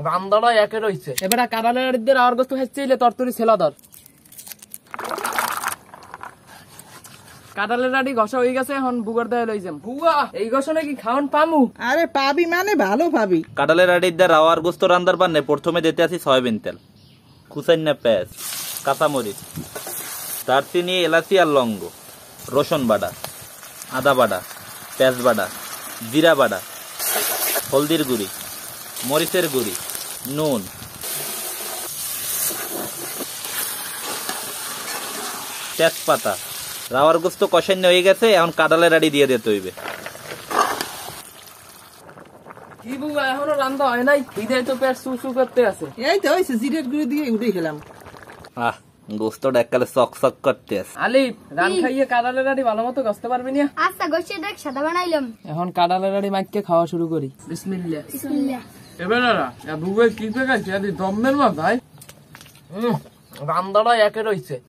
রান্দাটা একে রয়েছে। এবারে কাঁঠালের দিয়ে রাওয়ার গোস্ত খাইছিলে তরতরি ছেলা ধর। কাঁঠালের রাডি ঘষা হয়ে গেছে, এখন বুগার দেয় লই যাম। বুয়া এই ঘষনে কি খাওন পামু? আরে পাবি মানে ভালো পাবি। কাঁঠালের রাডির দিয়ে রাওয়ার গোস্ত রান্দার পান্নে প্রথমে দিতে আছি সয়াবিন তেল, কুচাইনা পেঁয়াজ, কাঁচামরিচ, দারচিনি, এলাচি আর লঙ্গ, রসুন বাটা, আদা বাটা, পেঁয়াজ বাটা, জিরা বাটা, হলদির গুঁড়ি, মরিচের গুঁড়ি, নুন, তেজপাতা। রাওয়ার গোস্ত কষান্য হয়ে গেছে, এখন কাঁঠালের রাডি দিয়ে দিতে হইবে। কি বুয়া এখনো রান্না হয় নাই? খিদে তো পেট সুসু করতে আছে। এই তো হইছে, জিরের গুঁড়ি দিয়ে উঠে খেলাম। আহ, গোস্তটা এককালে চক চক করতে আছে। আলিফ রান খাইয়ে কাঁঠালের রাডি ভালো মতো গছতে পারবি না? আচ্ছা গোশে দেখ সাদা বানাইলাম। এখন কাঁঠালের রাডি মাইকে খাওয়া শুরু করি। বিসমিল্লাহ। বিসমিল্লাহ। এবারে বুয়া কি পেকাইছে? আদি দমের মা ভাই। রান্দাটা একে রয়েছে।